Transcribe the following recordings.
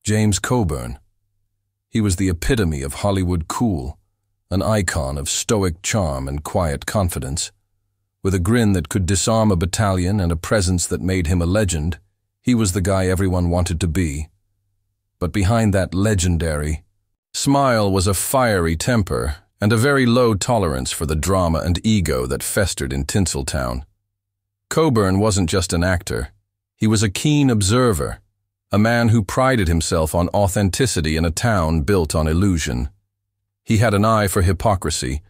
James Coburn. He was the epitome of Hollywood cool, an icon of stoic charm and quiet confidence. With a grin that could disarm a battalion and a presence that made him a legend, he was the guy everyone wanted to be. But behind that legendary smile was a fiery temper and a very low tolerance for the drama and ego that festered in Tinseltown. Coburn wasn't just an actor. He was a keen observer, a man who prided himself on authenticity in a town built on illusion. He had an eye for hypocrisy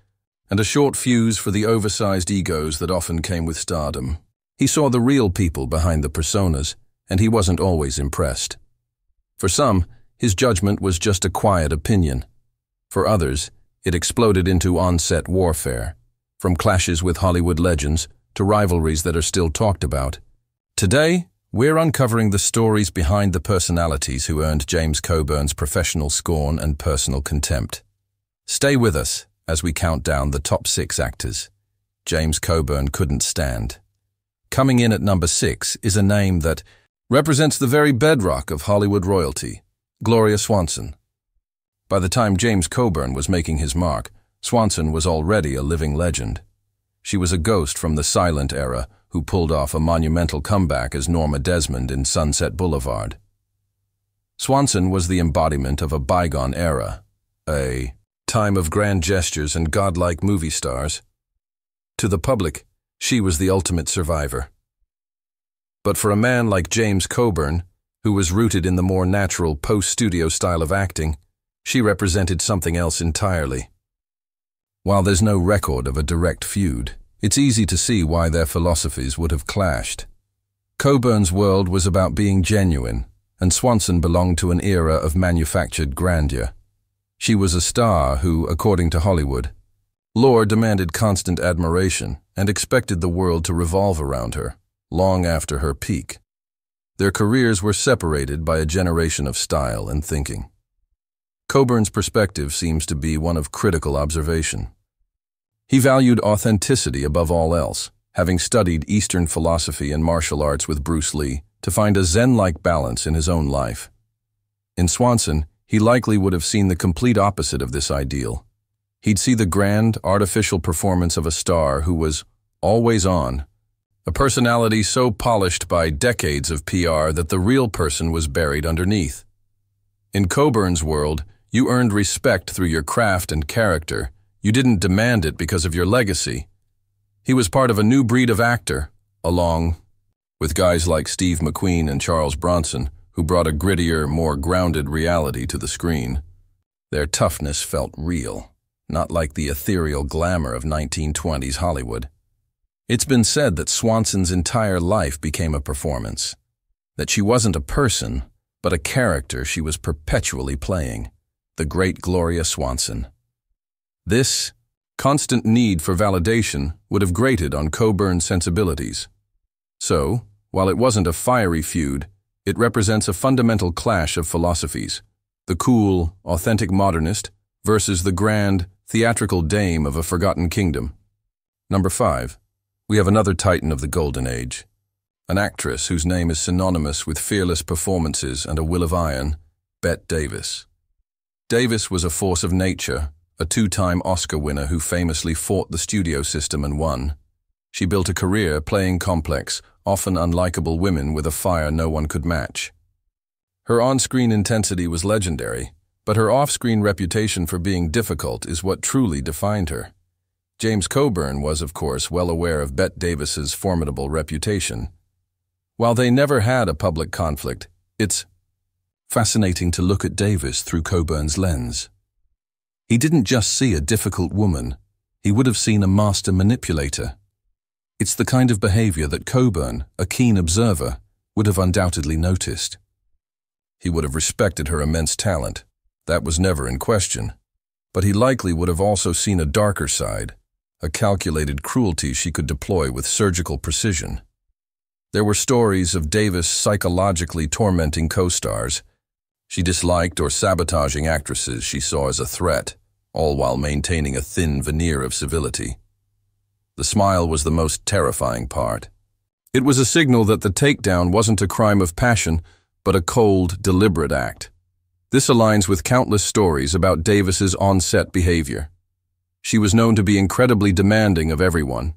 and a short fuse for the oversized egos that often came with stardom. He saw the real people behind the personas, and he wasn't always impressed. For some, his judgment was just a quiet opinion. For others, it exploded into on-set warfare, from clashes with Hollywood legends to rivalries that are still talked about. Today, we're uncovering the stories behind the personalities who earned James Coburn's professional scorn and personal contempt. Stay with us as we count down the top 6 actors James Coburn couldn't stand. Coming in at number 6 is a name that represents the very bedrock of Hollywood royalty, Gloria Swanson. By the time James Coburn was making his mark, Swanson was already a living legend. She was a ghost from the silent era who pulled off a monumental comeback as Norma Desmond in Sunset Boulevard. Swanson was the embodiment of a bygone era, a time of grand gestures and godlike movie stars. To the public, she was the ultimate survivor. But for a man like James Coburn, who was rooted in the more natural post-studio style of acting, she represented something else entirely. While there's no record of a direct feud, it's easy to see why their philosophies would have clashed. Coburn's world was about being genuine, and Swanson belonged to an era of manufactured grandeur. She was a star who, according to Hollywood, lore demanded constant admiration and expected the world to revolve around her, long after her peak. Their careers were separated by a generation of style and thinking. Coburn's perspective seems to be one of critical observation. He valued authenticity above all else, having studied Eastern philosophy and martial arts with Bruce Lee to find a Zen-like balance in his own life. In Swanson, he likely would have seen the complete opposite of this ideal. He'd see the grand, artificial performance of a star who was always on, a personality so polished by decades of PR that the real person was buried underneath. In Coburn's world, you earned respect through your craft and character. You didn't demand it because of your legacy. He was part of a new breed of actor, along with guys like Steve McQueen and Charles Bronson, who brought a grittier, more grounded reality to the screen. Their toughness felt real, not like the ethereal glamour of 1920s Hollywood. It's been said that Swanson's entire life became a performance, that she wasn't a person, but a character she was perpetually playing, the great Gloria Swanson. This constant need for validation would have grated on Coburn's sensibilities. So, while it wasn't a fiery feud, it represents a fundamental clash of philosophies, the cool, authentic modernist versus the grand, theatrical dame of a forgotten kingdom. Number 5. We have another titan of the golden age, an actress whose name is synonymous with fearless performances and a will of iron, Bette Davis. Davis was a force of nature, a 2-time Oscar winner who famously fought the studio system and won. She built a career playing complex, often unlikable women with a fire no one could match. Her on-screen intensity was legendary, but her off-screen reputation for being difficult is what truly defined her. James Coburn was, of course, well aware of Bette Davis's formidable reputation. While they never had a public conflict, it's fascinating to look at Davis through Coburn's lens. He didn't just see a difficult woman, he would have seen a master manipulator. It's the kind of behavior that Coburn, a keen observer, would have undoubtedly noticed. He would have respected her immense talent, that was never in question, but he likely would have also seen a darker side, a calculated cruelty she could deploy with surgical precision. There were stories of Davis psychologically tormenting co-stars. She disliked or sabotaging actresses she saw as a threat, all while maintaining a thin veneer of civility. The smile was the most terrifying part. It was a signal that the takedown wasn't a crime of passion, but a cold, deliberate act, This aligns with countless stories about Davis's on-set behavior. She was known to be incredibly demanding of everyone.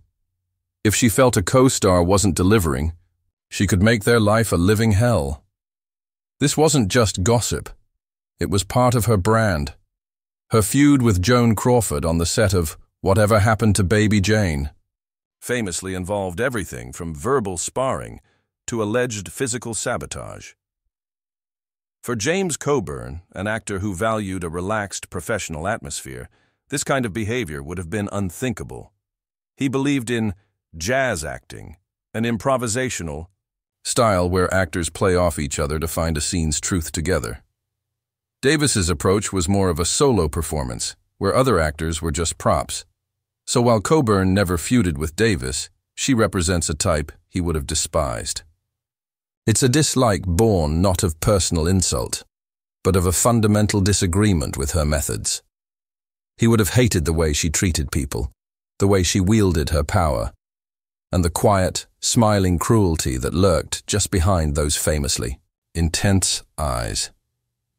If she felt a co-star wasn't delivering, she could make their life a living hell. This wasn't just gossip. It was part of her brand. Her feud with Joan Crawford on the set of Whatever Happened to Baby Jane famously involved everything from verbal sparring to alleged physical sabotage. For James Coburn, an actor who valued a relaxed professional atmosphere, this kind of behavior would have been unthinkable. He believed in jazz acting, an improvisational style where actors play off each other to find a scene's truth together. Davis's approach was more of a solo performance, where other actors were just props. So while Coburn never feuded with Davis, she represents a type he would have despised. It's a dislike born not of personal insult, but of a fundamental disagreement with her methods. He would have hated the way she treated people, the way she wielded her power, and the quiet, smiling cruelty that lurked just behind those famously intense eyes.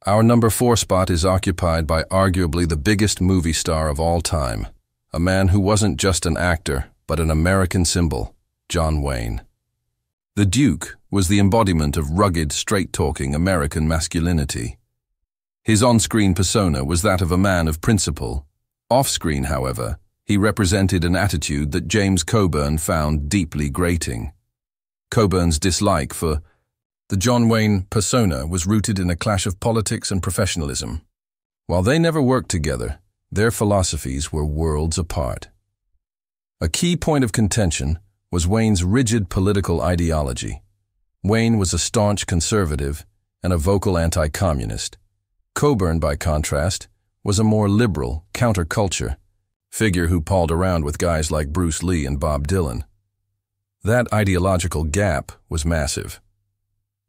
Our number 4 spot is occupied by arguably the biggest movie star of all time, a man who wasn't just an actor, but an American symbol, John Wayne. The Duke was the embodiment of rugged, straight-talking American masculinity. His on-screen persona was that of a man of principle. Off-screen, however, he represented an attitude that James Coburn found deeply grating. Coburn's dislike for the John Wayne persona was rooted in a clash of politics and professionalism. While they never worked together, their philosophies were worlds apart. A key point of contention was Wayne's rigid political ideology. Wayne was a staunch conservative and a vocal anti-communist. Coburn, by contrast, was a more liberal, counterculture figure who palled around with guys like Bruce Lee and Bob Dylan. That ideological gap was massive.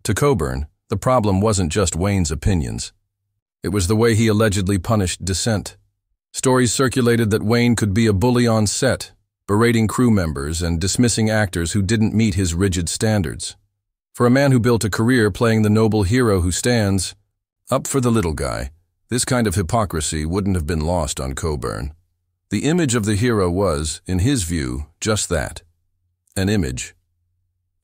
To Coburn, the problem wasn't just Wayne's opinions. It was the way he allegedly punished dissent. Stories circulated that Wayne could be a bully on set, berating crew members and dismissing actors who didn't meet his rigid standards. For a man who built a career playing the noble hero who stands up for the little guy, this kind of hypocrisy wouldn't have been lost on Coburn. The image of the hero was, in his view, just that, an image.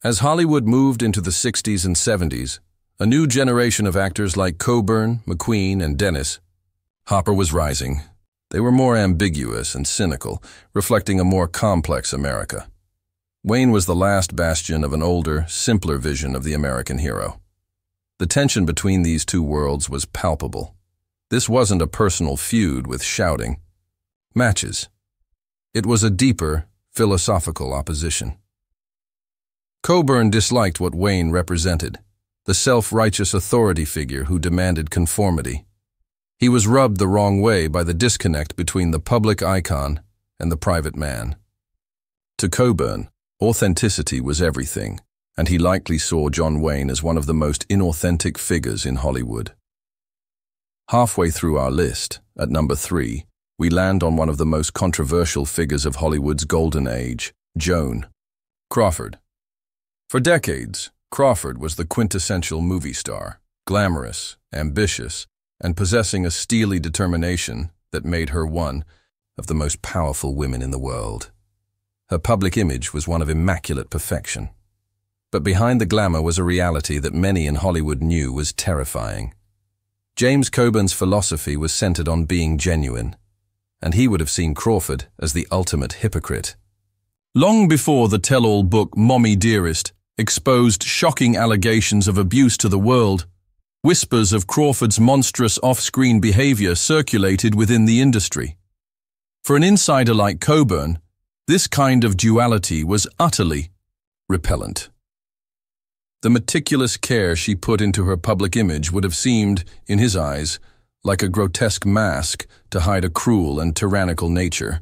As Hollywood moved into the 60s and 70s, a new generation of actors like Coburn, McQueen, and Dennis Hopper was rising. They were more ambiguous and cynical, reflecting a more complex America. Wayne was the last bastion of an older, simpler vision of the American hero. The tension between these two worlds was palpable. This wasn't a personal feud with shouting matches. It was a deeper, philosophical opposition. Coburn disliked what Wayne represented, the self-righteous authority figure who demanded conformity. He was rubbed the wrong way by the disconnect between the public icon and the private man. To Coburn, authenticity was everything, and he likely saw John Wayne as one of the most inauthentic figures in Hollywood. Halfway through our list, at number 3, we land on one of the most controversial figures of Hollywood's golden age, Joan Crawford. For decades, Crawford was the quintessential movie star, glamorous, ambitious, and possessing a steely determination that made her one of the most powerful women in the world. Her public image was one of immaculate perfection. But behind the glamour was a reality that many in Hollywood knew was terrifying. James Coburn's philosophy was centered on being genuine, and he would have seen Crawford as the ultimate hypocrite. Long before the tell-all book Mommy Dearest exposed shocking allegations of abuse to the world, whispers of Crawford's monstrous off-screen behavior circulated within the industry. For an insider like Coburn, this kind of duality was utterly repellent. The meticulous care she put into her public image would have seemed, in his eyes, like a grotesque mask to hide a cruel and tyrannical nature.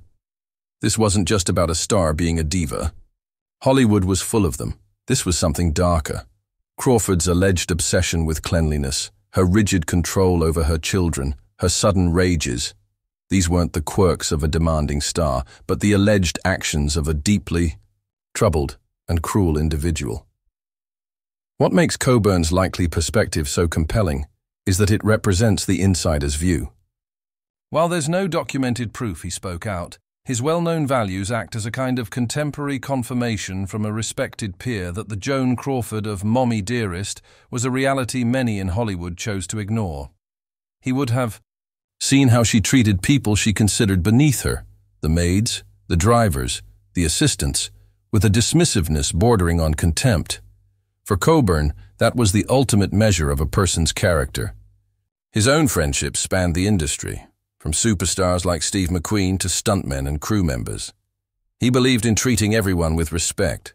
This wasn't just about a star being a diva. Hollywood was full of them. This was something darker. Crawford's alleged obsession with cleanliness, her rigid control over her children, her sudden rages. These weren't the quirks of a demanding star, but the alleged actions of a deeply troubled and cruel individual. What makes Coburn's likely perspective so compelling is that it represents the insider's view. While there's no documented proof he spoke out, his well-known values act as a kind of contemporary confirmation from a respected peer that the Joan Crawford of Mommy Dearest was a reality many in Hollywood chose to ignore. He would have seen how she treated people she considered beneath her, the maids, the drivers, the assistants, with a dismissiveness bordering on contempt. For Coburn, that was the ultimate measure of a person's character. His own friendships spanned the industry, from superstars like Steve McQueen to stuntmen and crew members. He believed in treating everyone with respect.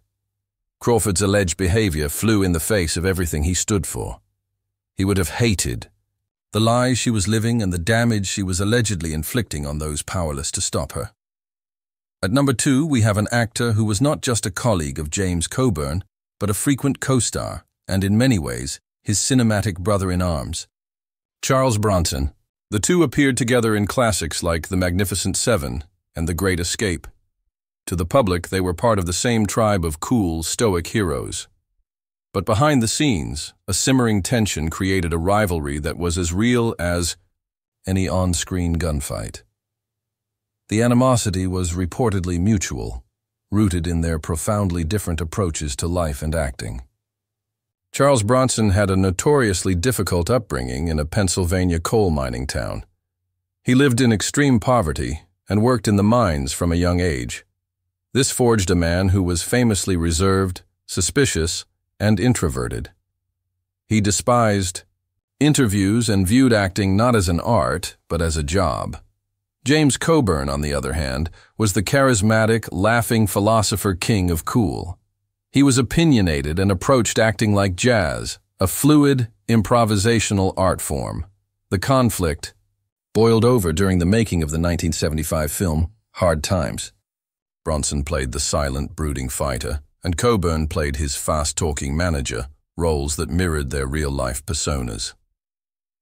Crawford's alleged behavior flew in the face of everything he stood for. He would have hated the lies she was living and the damage she was allegedly inflicting on those powerless to stop her. At number 2, we have an actor who was not just a colleague of James Coburn, but a frequent co-star, and in many ways, his cinematic brother-in-arms. Charles Bronson. The two appeared together in classics like The Magnificent Seven and The Great Escape. To the public, they were part of the same tribe of cool, stoic heroes. But behind the scenes, a simmering tension created a rivalry that was as real as any on-screen gunfight. The animosity was reportedly mutual, rooted in their profoundly different approaches to life and acting. Charles Bronson had a notoriously difficult upbringing in a Pennsylvania coal mining town. He lived in extreme poverty and worked in the mines from a young age. This forged a man who was famously reserved, suspicious, and introverted. He despised interviews and viewed acting not as an art, but as a job. James Coburn, on the other hand, was the charismatic, laughing philosopher king of cool. He was opinionated and approached acting like jazz, a fluid, improvisational art form. The conflict boiled over during the making of the 1975 film Hard Times. Bronson played the silent, brooding fighter, and Coburn played his fast-talking manager, roles that mirrored their real-life personas.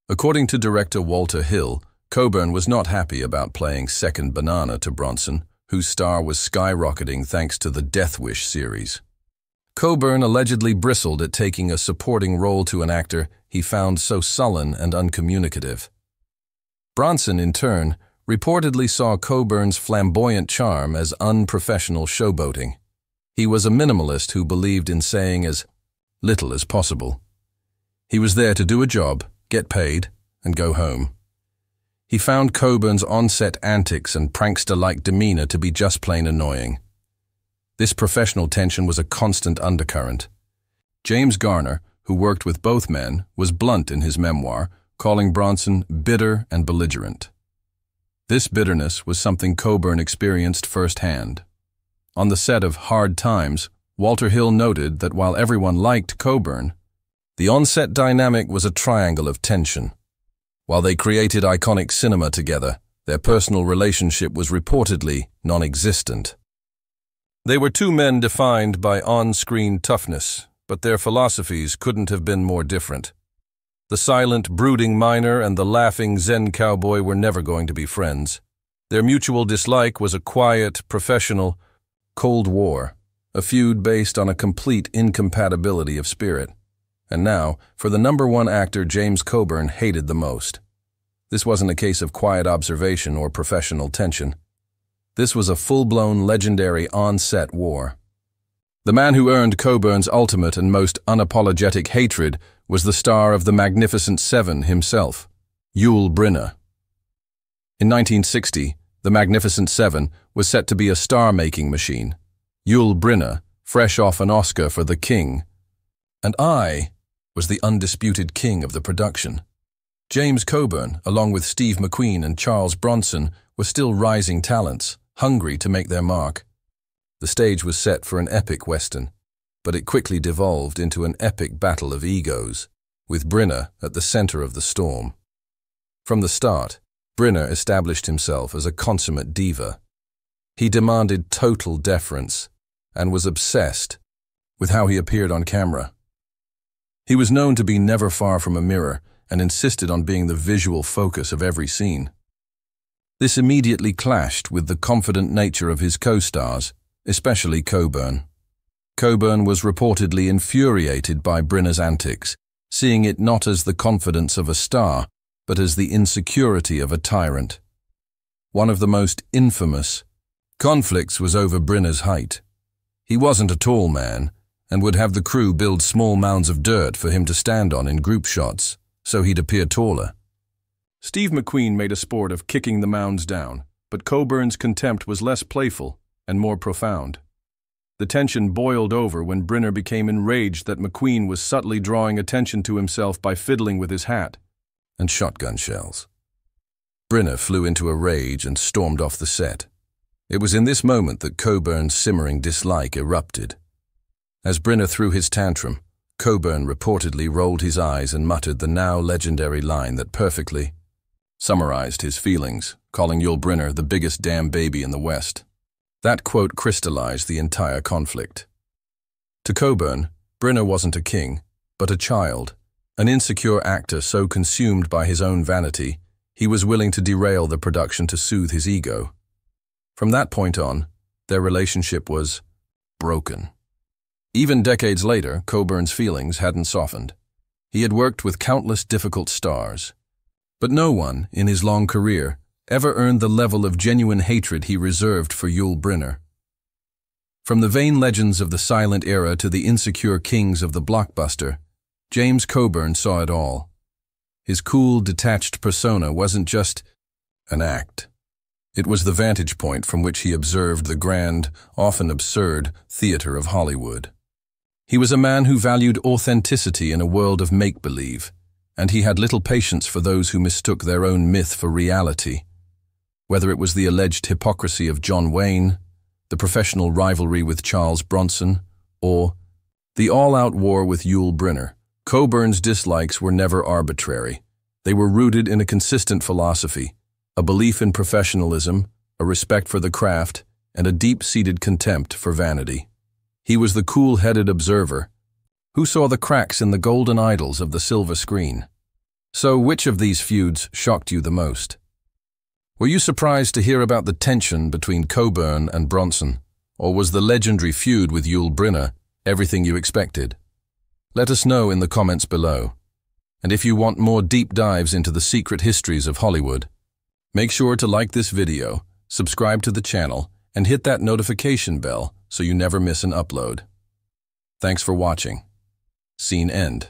According to director Walter Hill, Coburn was not happy about playing second banana to Bronson, whose star was skyrocketing thanks to the Death Wish series. Coburn allegedly bristled at taking a supporting role to an actor he found so sullen and uncommunicative. Bronson, in turn, reportedly saw Coburn's flamboyant charm as unprofessional showboating. He was a minimalist who believed in saying as little as possible. He was there to do a job, get paid, and go home. He found Coburn's on-set antics and prankster-like demeanor to be just plain annoying. This professional tension was a constant undercurrent. James Garner, who worked with both men, was blunt in his memoir, calling Bronson bitter and belligerent. This bitterness was something Coburn experienced firsthand. On the set of Hard Times, Walter Hill noted that while everyone liked Coburn, the on-set dynamic was a triangle of tension. While they created iconic cinema together, their personal relationship was reportedly non-existent. They were two men defined by on-screen toughness, but their philosophies couldn't have been more different. The silent, brooding miner and the laughing Zen cowboy were never going to be friends. Their mutual dislike was a quiet, professional Cold War, a feud based on a complete incompatibility of spirit. And now, for the #1 actor James Coburn hated the most. This wasn't a case of quiet observation or professional tension. This was a full-blown, legendary on-set war. The man who earned Coburn's ultimate and most unapologetic hatred was the star of The Magnificent Seven himself, Yul Brynner. In 1960, The Magnificent Seven was set to be a star-making machine. Yul Brynner, fresh off an Oscar for The King, and I was the undisputed king of the production. James Coburn, along with Steve McQueen and Charles Bronson, were still rising talents, hungry to make their mark. The stage was set for an epic western, but it quickly devolved into an epic battle of egos, with Brynner at the center of the storm. From the start, Brynner established himself as a consummate diva. He demanded total deference and was obsessed with how he appeared on camera. He was known to be never far from a mirror and insisted on being the visual focus of every scene. This immediately clashed with the confident nature of his co-stars, especially Coburn. Coburn was reportedly infuriated by Brynner's antics seeing it not as the confidence of a star, but as the insecurity of a tyrant. One of the most infamous conflicts was over Brynner's height. He wasn't a tall man, and would have the crew build small mounds of dirt for him to stand on in group shots, so he'd appear taller. Steve McQueen made a sport of kicking the mounds down, but Coburn's contempt was less playful and more profound. The tension boiled over when Brynner became enraged that McQueen was subtly drawing attention to himself by fiddling with his hat and shotgun shells. Brynner flew into a rage and stormed off the set. It was in this moment that Coburn's simmering dislike erupted. As Brynner threw his tantrum, Coburn reportedly rolled his eyes and muttered the now legendary line that perfectly summarized his feelings, calling Yul Brynner the biggest damn baby in the West. That quote crystallized the entire conflict. To Coburn, Brynner wasn't a king, but a child, an insecure actor so consumed by his own vanity, he was willing to derail the production to soothe his ego. From that point on, their relationship was broken. Even decades later, Coburn's feelings hadn't softened. He had worked with countless difficult stars, but no one, in his long career, ever earned the level of genuine hatred he reserved for Yul Brynner. From the vain legends of the silent era to the insecure kings of the blockbuster, James Coburn saw it all. His cool, detached persona wasn't just an act. It was the vantage point from which he observed the grand, often absurd, theater of Hollywood. He was a man who valued authenticity in a world of make-believe, and he had little patience for those who mistook their own myth for reality. Whether it was the alleged hypocrisy of John Wayne, the professional rivalry with Charles Bronson, or the all-out war with Yul Brynner, Coburn's dislikes were never arbitrary. They were rooted in a consistent philosophy, a belief in professionalism, a respect for the craft, and a deep-seated contempt for vanity. He was the cool-headed observer who saw the cracks in the golden idols of the silver screen. So which of these feuds shocked you the most? Were you surprised to hear about the tension between Coburn and Bronson, or was the legendary feud with Yul Brynner everything you expected? Let us know in the comments below. And if you want more deep dives into the secret histories of Hollywood, make sure to like this video, subscribe to the channel, and hit that notification bell so you never miss an upload. Thanks for watching. Scene end.